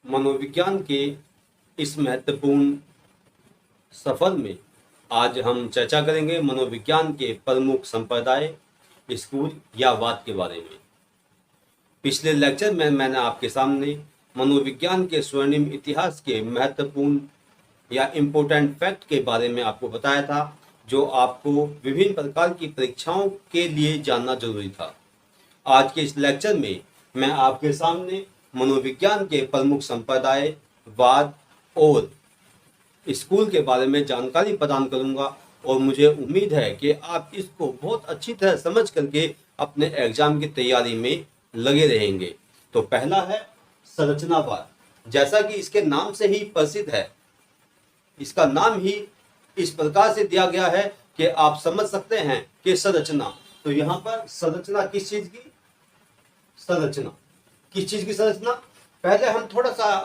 मनोविज्ञान के इस महत्वपूर्ण सफर में आज हम चर्चा करेंगे मनोविज्ञान के प्रमुख संप्रदाय, स्कूल या वाद के बारे में। पिछले लेक्चर में मैंने आपके सामने मनोविज्ञान के स्वर्णिम इतिहास के महत्वपूर्ण या इम्पोर्टेंट फैक्ट के बारे में आपको बताया था, जो आपको विभिन्न प्रकार की परीक्षाओं के लिए जानना जरूरी था। आज के इस लेक्चर में मैं आपके सामने मनोविज्ञान के प्रमुख संप्रदाय, वाद और स्कूल के बारे में जानकारी प्रदान करूंगा और मुझे उम्मीद है कि आप इसको बहुत अच्छी तरह समझ करके अपने एग्जाम की तैयारी में लगे रहेंगे। तो पहला है संरचनावाद। जैसा कि इसके नाम से ही प्रसिद्ध है, इसका नाम ही इस प्रकार से दिया गया है कि आप समझ सकते हैं कि संरचना। तो यहाँ पर संरचना किस चीज की? संरचना किस चीज की संरचना? पहले हम थोड़ा सा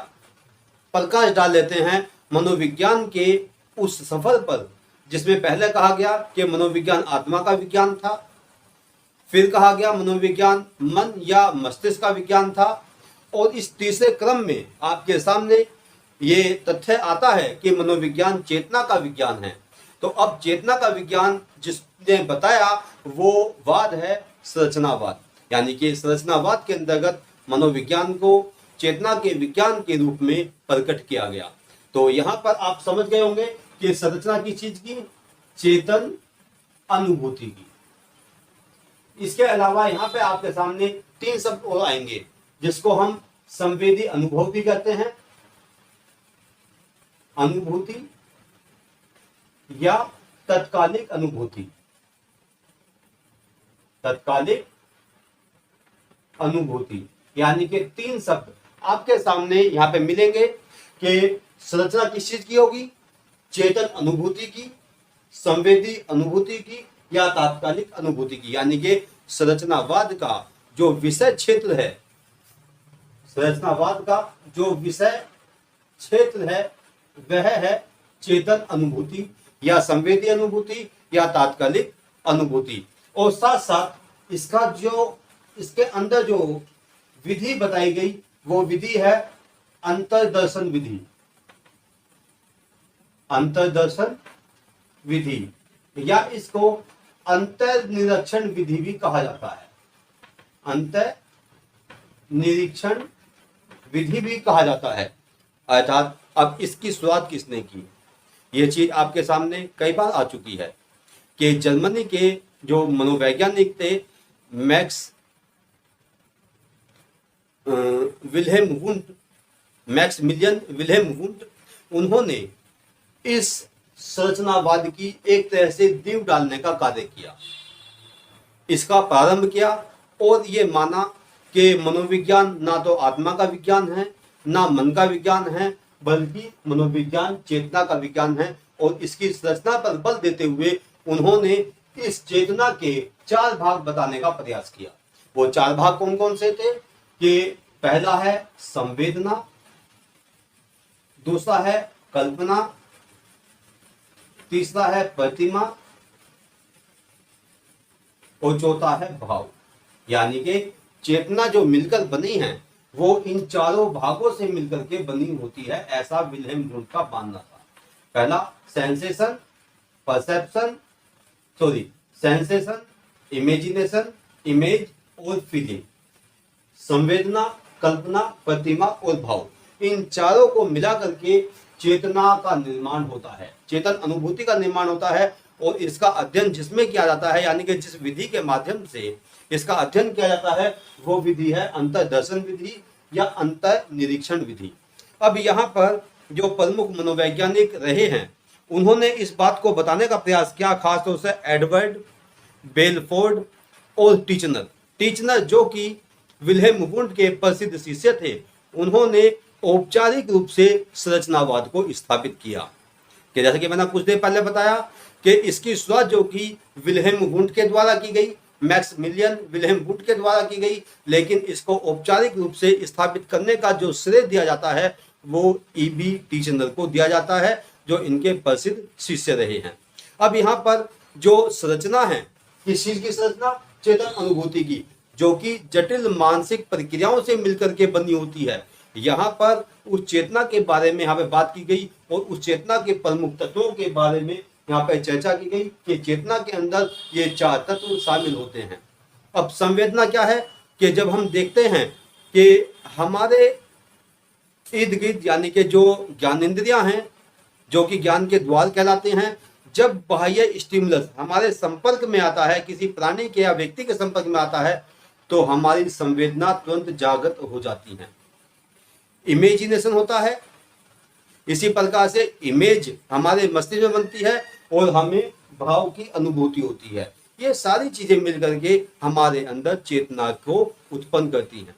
प्रकाश डाल लेते हैं मनोविज्ञान के उस सफर पर, जिसमें पहले कहा गया कि मनोविज्ञान आत्मा का विज्ञान था, फिर कहा गया मनोविज्ञान मन या मस्तिष्क का विज्ञान था, और इस तीसरे क्रम में आपके सामने ये तथ्य आता है कि मनोविज्ञान चेतना का विज्ञान है। तो अब चेतना का विज्ञान जिसने बताया वो वाद है संरचनावाद। यानी कि संरचनावाद के अंतर्गत मनोविज्ञान को चेतना के विज्ञान के रूप में प्रकट किया गया। तो यहाँ पर आप समझ गए होंगे कि संरचना की चीज की, चेतन अनुभूति की। इसके अलावा यहाँ पे आपके सामने तीन शब्द और आएंगे, जिसको हम संवेदी अनुभव भी कहते हैं, अनुभूति या तत्कालिक अनुभूति। तत्कालिक अनुभूति यानी कि तीन शब्द आपके सामने यहाँ पे मिलेंगे कि संरचना किस चीज की होगी? चेतन अनुभूति की, संवेदी अनुभूति की या तात्कालिक अनुभूति की। यानी कि संरचनावाद का जो विषय क्षेत्र है, संरचनावाद का जो विषय क्षेत्र है वह है चेतन अनुभूति या संवेदी अनुभूति या तात्कालिक अनुभूति। और साथ साथ इसका जो इसके अंदर जो विधि बताई गई वो विधि है अंतर्दर्शन विधि। अंतर्दर्शन विधि या इसको अंतर्निरीक्षण विधि भी कहा जाता है। अंतर्निरीक्षण विधि भी कहा जाता है। अर्थात अब इसकी शुरुआत किसने की? ये चीज आपके सामने कई बार आ चुकी है कि जर्मनी के जो मनोवैज्ञानिक थे मैक्समिलियन विल्हेम वुंट, उन्होंने इस संरचनावाद की एक तरह से नींव डालने का कार्य किया, इसका प्रारंभ किया और ये माना कि मनोविज्ञान ना तो आत्मा का विज्ञान है ना मन का विज्ञान है, बल्कि मनोविज्ञान चेतना का विज्ञान है। और इसकी संरचना पर बल देते हुए उन्होंने इस चेतना के चार भाग बताने का प्रयास किया। वो चार भाग कौन कौन से थे? कि पहला है संवेदना, दूसरा है कल्पना, तीसरा है प्रतिमा और चौथा है भाव। यानी कि चेतना जो मिलकर बनी है वो इन चारों भागों से मिलकर के बनी होती है, ऐसा विल्हेम वुंट का मानना था। पहला सेंसेशन, इमेजिनेशन, इमेज और फीलिंग। संवेदना, कल्पना, प्रतिमा और भाव, इन चारों को मिला करके चेतना का निर्माण होता है, चेतन अनुभूति का निर्माण होता है। और इसका अध्ययन जिसमें किया जाता है, यानी कि जिस विधि के माध्यम से इसका अध्ययन किया जाता है वो विधि है अंतर्दर्शन विधि या अंतर्निरीक्षण विधि। अब यहाँ पर जो प्रमुख मनोवैज्ञानिक रहे हैं उन्होंने इस बात को बताने का प्रयास किया, खासतौर से एडवर्ड बेलफोर्ड और टीचनर जो कि विल्हेम वुंट के प्रसिद्ध शिष्य थे, उन्होंने औपचारिक रूप से संरचनावाद को स्थापित किया। कि जैसे कि मैंने कुछ देर पहले बताया कि इसकी शुरुआत जो कि विल्हेम वुंट के द्वारा की गई, मैक्समिलियन विल्हेम वुंट के द्वारा की गई, लेकिन इसको औपचारिक रूप से स्थापित करने का जो श्रेय दिया जाता है वो ईबी टीचनर को दिया जाता है, जो इनके प्रसिद्ध शिष्य रहे हैं। अब यहाँ पर जो संरचना है, किस चीज की संरचना? चेतन अनुभूति की, जो कि जटिल मानसिक प्रक्रियाओं से मिलकर के बनी होती है। यहाँ पर उस चेतना के बारे में यहाँ पे बात की गई और उस चेतना के प्रमुख तत्वों के बारे में यहाँ पे चर्चा की गई कि चेतना के अंदर ये 4 तत्व शामिल होते हैं। अब संवेदना क्या है कि जब हम देखते हैं कि हमारे इर्द गिर्द यानी कि जो ज्ञानेंद्रियां हैं, जो कि ज्ञान के द्वार कहलाते हैं, जब बाह्य स्टिमुलस हमारे संपर्क में आता है, किसी प्राणी के या व्यक्ति के संपर्क में आता है, तो हमारी संवेदना तुरंत जागृत हो जाती है, इमेजिनेशन होता है। इसी प्रकार से इमेज हमारे मस्तिष्क में बनती है और हमें भाव की अनुभूति होती है। ये सारी चीजें मिलकर के हमारे अंदर चेतना को उत्पन्न करती हैं।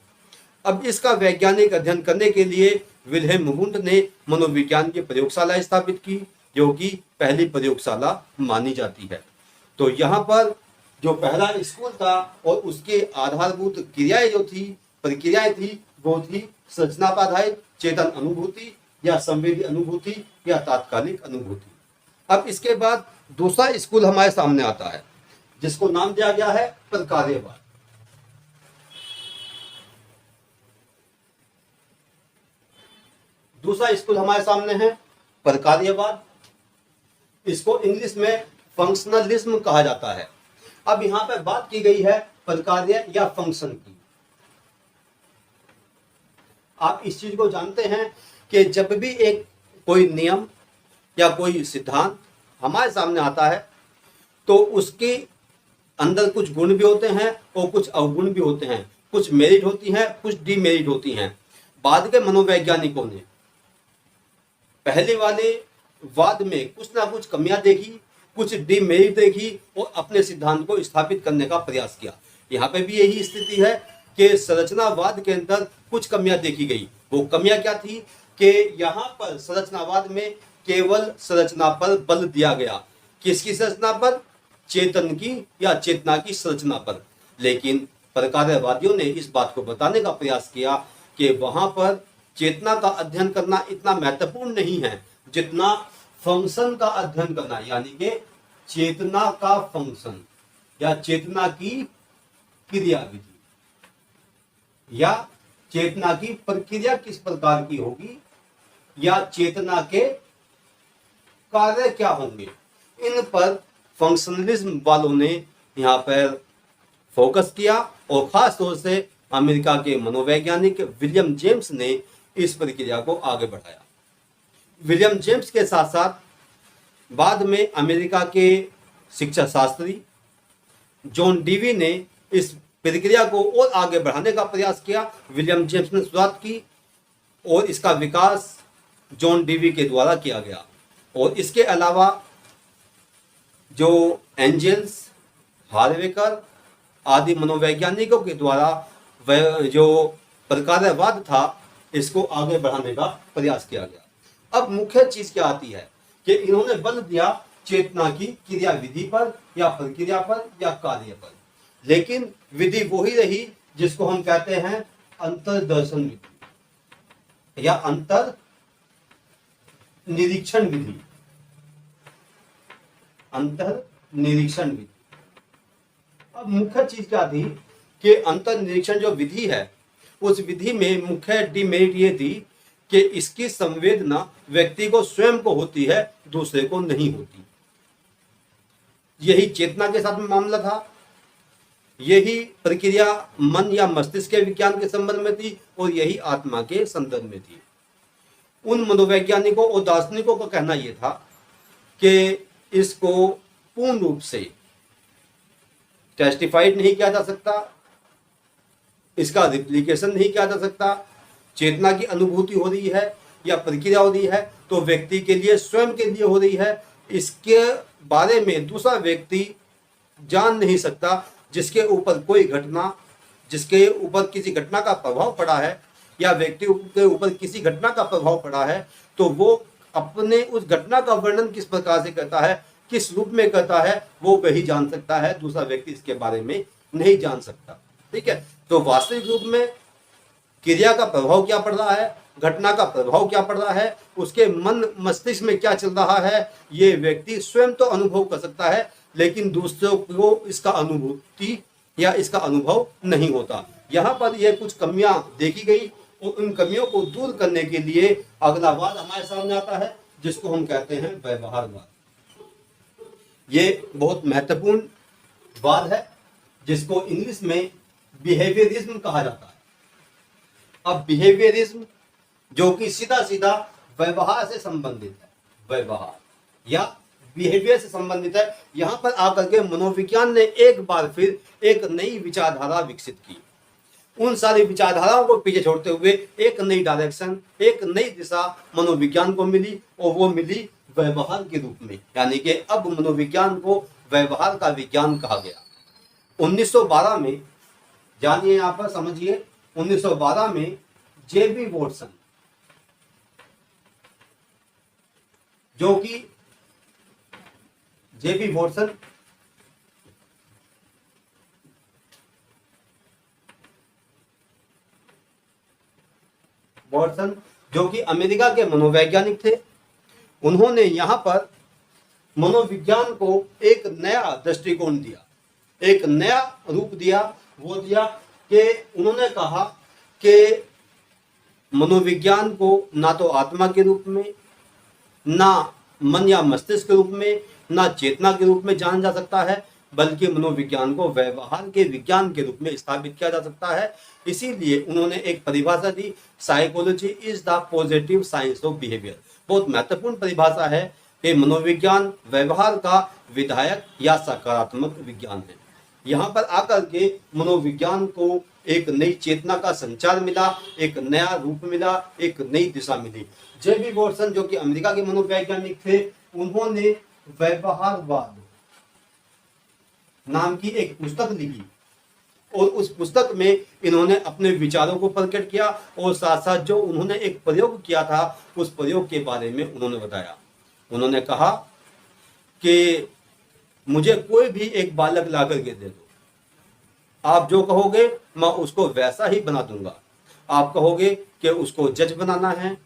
अब इसका वैज्ञानिक अध्ययन करने के लिए विल्हेम वुंड ने मनोविज्ञान की प्रयोगशाला स्थापित की, जो कि पहली प्रयोगशाला मानी जाती है। तो यहाँ पर जो पहला स्कूल था और उसके आधारभूत क्रियाएं जो थी, प्रक्रियाएं थी, वो थी संरचना पर आधारित चेतन अनुभूति या संवेदी अनुभूति या तात्कालिक अनुभूति। अब इसके बाद दूसरा स्कूल हमारे सामने आता है, जिसको नाम दिया गया है प्रकार्यवाद। दूसरा स्कूल हमारे सामने है प्रकार्यवाद। इसको इंग्लिश में फंक्शनलिज्म कहा जाता है। अब यहां पर बात की गई है प्रकार्य या फंक्शन की। आप इस चीज को जानते हैं कि जब भी एक कोई नियम या कोई सिद्धांत हमारे सामने आता है तो उसके अंदर कुछ गुण भी होते हैं और कुछ अवगुण भी होते हैं, कुछ मेरिट होती हैं, कुछ डीमेरिट होती हैं। बाद के मनोवैज्ञानिकों ने पहले वाले वाद में कुछ ना कुछ कमियां देखी, कुछ डीमेरिट देखी और अपने सिद्धांत को स्थापित करने का प्रयास किया। यहाँ पे भी यही स्थिति है कि संरचनावाद के अंदर कुछ कमियां देखी गई। वो कमियां क्या थी कि यहाँ पर संरचनावाद में केवल संरचना पर बल दिया गया। किसकी संरचना पर? चेतन की या चेतना की संरचना पर। लेकिन प्रकार्यवादियों ने इस बात को बताने का प्रयास किया कि वहां पर चेतना का अध्ययन करना इतना महत्वपूर्ण नहीं है जितना फंक्शन का अध्ययन करना, यानी कि चेतना का फंक्शन या चेतना की क्रियाविधि या चेतना की प्रक्रिया किस प्रकार की होगी या चेतना के कार्य क्या होंगे, इन पर फंक्शनलिज्म वालों ने यहाँ पर फोकस किया और खास तौर से अमेरिका के मनोवैज्ञानिक विलियम जेम्स ने इस प्रक्रिया को आगे बढ़ाया। विलियम जेम्स के साथ साथ बाद में अमेरिका के शिक्षा शास्त्री जॉन डीवी ने इस प्रक्रिया को और आगे बढ़ाने का प्रयास किया। विलियम जेम्स ने शुरुआत की और इसका विकास जॉन डीवी के द्वारा किया गया। और इसके अलावा जो एंजल्स, हार्वेकर आदि मनोवैज्ञानिकों के द्वारा जो प्रकार्यवाद था, इसको आगे बढ़ाने का प्रयास किया गया। अब मुख्य चीज क्या आती है कि इन्होंने बल दिया चेतना की क्रिया विधि पर या प्रक्रिया पर या कार्य पर, लेकिन विधि वही रही जिसको हम कहते हैं अंतर्दर्शन विधि या अंतर निरीक्षण विधि। अंतर निरीक्षण विधि। अब मुख्य चीज क्या थी कि अंतर निरीक्षण जो विधि है, उस विधि में मुख्य डिमेरिट ये थी कि इसकी संवेदना व्यक्ति को स्वयं को होती है, दूसरे को नहीं होती। यही चेतना के साथ में मामला था। यही प्रक्रिया मन या मस्तिष्क के विज्ञान के संबंध में थी और यही आत्मा के संदर्भ में थी। उन मनोवैज्ञानिकों और दार्शनिकों का कहना यह था कि इसको पूर्ण रूप से टेस्टिफाइड नहीं किया जा सकता, इसका रिप्लिकेशन नहीं किया जा सकता। चेतना की अनुभूति हो रही है या प्रक्रिया हो रही है तो व्यक्ति के लिए, स्वयं के लिए हो रही है। इसके बारे में दूसरा व्यक्ति जान नहीं सकता। जिसके ऊपर कोई घटना, जिसके ऊपर किसी घटना का प्रभाव पड़ा है या व्यक्ति के ऊपर किसी घटना का प्रभाव पड़ा है, तो वो अपने उस घटना का वर्णन किस प्रकार से करता है, किस रूप में करता है, वो वही जान सकता है। दूसरा व्यक्ति इसके बारे में नहीं जान सकता। ठीक है, तो वास्तविक रूप में क्रिया का प्रभाव क्या पड़ रहा है, घटना का प्रभाव क्या पड़ रहा है, उसके मन मस्तिष्क में क्या चल रहा है, ये व्यक्ति स्वयं तो अनुभव कर सकता है, लेकिन दूसरों को इसका अनुभूति या इसका अनुभव नहीं होता। यहाँ पर यह कुछ कमियां देखी गई और उन कमियों को दूर करने के लिए अगला वाद हमारे सामने आता है, जिसको हम कहते हैं व्यवहारवाद। ये बहुत महत्वपूर्ण वाद है, जिसको इंग्लिश में बिहेवियरिज्म कहा जाता है। अब बिहेवियरिज्म जो कि सीधा सीधा व्यवहार से संबंधित है, व्यवहार या बिहेवियर से संबंधित है, यहां पर आकर के मनोविज्ञान ने एक बार फिर एक नई विचारधारा विकसित की। उन सारी विचारधाराओं को पीछे छोड़ते हुए एक नई डायरेक्शन, एक नई दिशा मनोविज्ञान को मिली, और वो मिली व्यवहार के रूप में। यानी कि अब मनोविज्ञान को व्यवहार का विज्ञान कहा गया। 1912 में, जानिए यहां पर समझिए, 1912 में जेबी वॉटसन, जो कि जेबी वॉटसन जो कि अमेरिका के मनोवैज्ञानिक थे, उन्होंने यहां पर मनोविज्ञान को एक नया दृष्टिकोण दिया, एक नया रूप दिया। वो दिया कि उन्होंने कहा कि मनोविज्ञान को ना तो आत्मा के रूप में, ना मन या मस्तिष्क के रूप में, ना चेतना के रूप में जाना जा सकता है, बल्कि मनोविज्ञान को व्यवहार के विज्ञान के रूप में स्थापित किया जा सकता है। इसीलिए उन्होंने एक परिभाषा दी, psychology is the positive science of behaviour. बहुत महत्वपूर्ण परिभाषा है कि मनोविज्ञान व्यवहार का विधायक या सकारात्मक विज्ञान है। यहाँ पर आकर के मनोविज्ञान को एक नई चेतना का संचार मिला, एक नया रूप मिला, एक नई दिशा मिली। जेबी वॉटसन जो कि अमेरिका के मनोवैज्ञानिक थे, उन्होंने व्यवहारवाद नाम की एक पुस्तक लिखी, और उस पुस्तक में इन्होंने अपने विचारों को प्रकट किया, और साथ साथ जो उन्होंने एक प्रयोग किया था, उस प्रयोग के बारे में उन्होंने बताया। उन्होंने कहा कि मुझे कोई भी एक बालक ला करके दे दो, आप जो कहोगे मैं उसको वैसा ही बना दूंगा। आप कहोगे कि उसको जज बनाना है,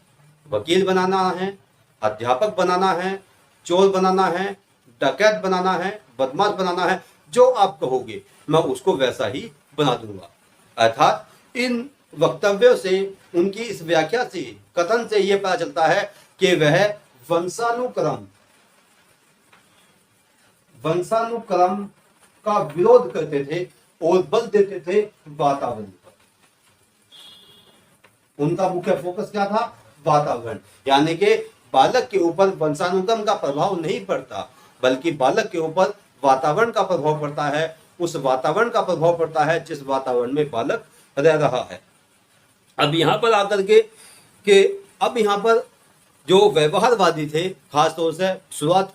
वकील बनाना है, अध्यापक बनाना है, चोर बनाना है, डकैत बनाना है, बदमाश बनाना है, जो आप कहोगे मैं उसको वैसा ही बना दूंगा। अर्थात इन वक्तव्यों से, उनकी इस व्याख्या से, कथन से यह पता चलता है कि वह वंशानुक्रम का विरोध करते थे और बल देते थे वातावरण पर। उनका मुख्य फोकस क्या था? वातावरण। यानी कि बालक के ऊपर वंशानुक्रम का प्रभाव नहीं पड़ता, बल्कि बालक के ऊपर वातावरण का प्रभाव पड़ता है। उस वातावरण का प्रभाव पड़ता है जिस वातावरण में बालक रह रहा है। अब यहां पर आकर के अब यहां पर जो व्यवहारवादी थे, खासतौर से शुरुआत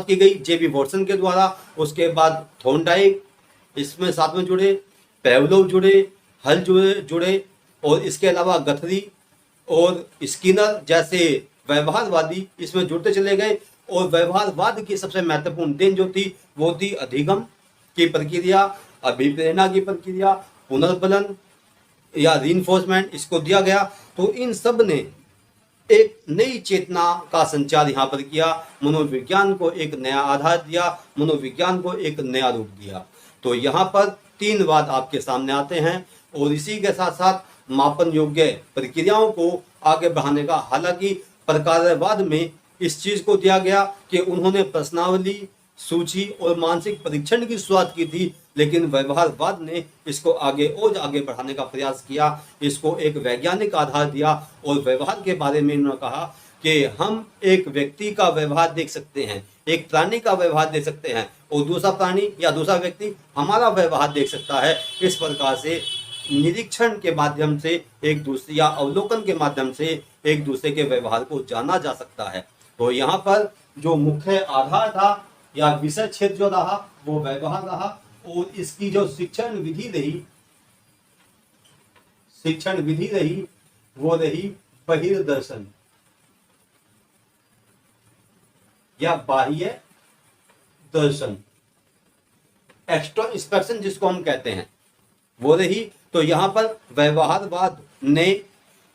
की गई जेबी वॉटसन के द्वारा। उसके बाद थॉर्नडाइक इसमें साथ में जुड़े, पेवलोव जुड़े, हल जुड़े, और इसके अलावा गथरी और स्किनर जैसे व्यवहारवादी इसमें जुड़ते चले गए। और व्यवहारवाद की सबसे महत्वपूर्ण देन जो थी वो थी अधिगम की प्रक्रिया, अभिप्रेरणा की प्रक्रिया, पुनर्बलन या रीइंफोर्समेंट, इसको दिया गया। तो इन सब ने एक नई चेतना का संचार यहाँ पर किया, मनोविज्ञान को एक नया आधार दिया, मनोविज्ञान को एक नया रूप दिया। तो यहाँ पर 3 वाद आपके सामने आते हैं, और इसी के साथ साथ मापन योग्य प्रक्रियाओं को आगे बढ़ाने का। हालांकि प्रकारवाद में इस चीज को दिया गया कि उन्होंने प्रश्नावली, सूची और मानसिक परीक्षण की शुरुआत की थी, लेकिन व्यवहारवाद ने इसको आगे बढ़ाने का प्रयास किया, इसको एक वैज्ञानिक आधार दिया। और व्यवहार के बारे में उन्होंने कहा कि हम एक व्यक्ति का व्यवहार देख सकते हैं, एक प्राणी का व्यवहार देख सकते हैं, और दूसरा प्राणी या दूसरा व्यक्ति हमारा व्यवहार देख सकता है। इस प्रकार से निरीक्षण के माध्यम से एक दूसरे या अवलोकन के माध्यम से एक दूसरे के व्यवहार को जाना जा सकता है। तो यहाँ पर जो मुख्य आधार था या विषय क्षेत्र जो रहा वो व्यवहार रहा, और इसकी जो शिक्षण विधि रही वो रही बहिर्दर्शन या बाह्य दर्शन, एक्स्ट्रोस्पेक्शन जिसको हम कहते हैं, वो रही। तो यहाँ पर व्यवहारवाद ने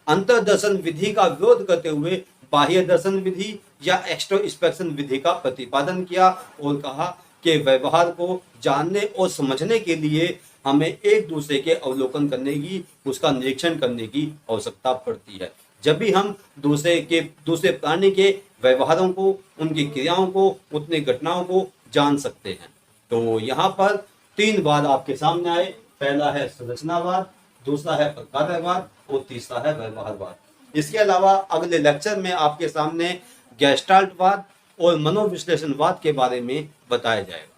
अंतर्दर्शन विधि का विरोध करते हुए बाह्य दर्शन विधि या एक्स्ट्रोस्पेक्शन विधि का प्रतिपादन किया, और कहा कि व्यवहार को जानने और समझने के लिए हमें एक दूसरे के अवलोकन करने की, उसका निरीक्षण करने की आवश्यकता पड़ती है। जब भी हम दूसरे प्राणी के व्यवहारों को, उनकी क्रियाओं को, उतनी घटनाओं को जान सकते हैं। तो यहाँ पर 3 वाद आपके सामने आए। पहला है संरचनावाद, दूसरा है प्रकारवाद और तीसरा है व्यवहारवाद। इसके अलावा अगले लेक्चर में आपके सामने गेस्टाल्टवाद और मनोविश्लेषणवाद के बारे में बताया जाएगा।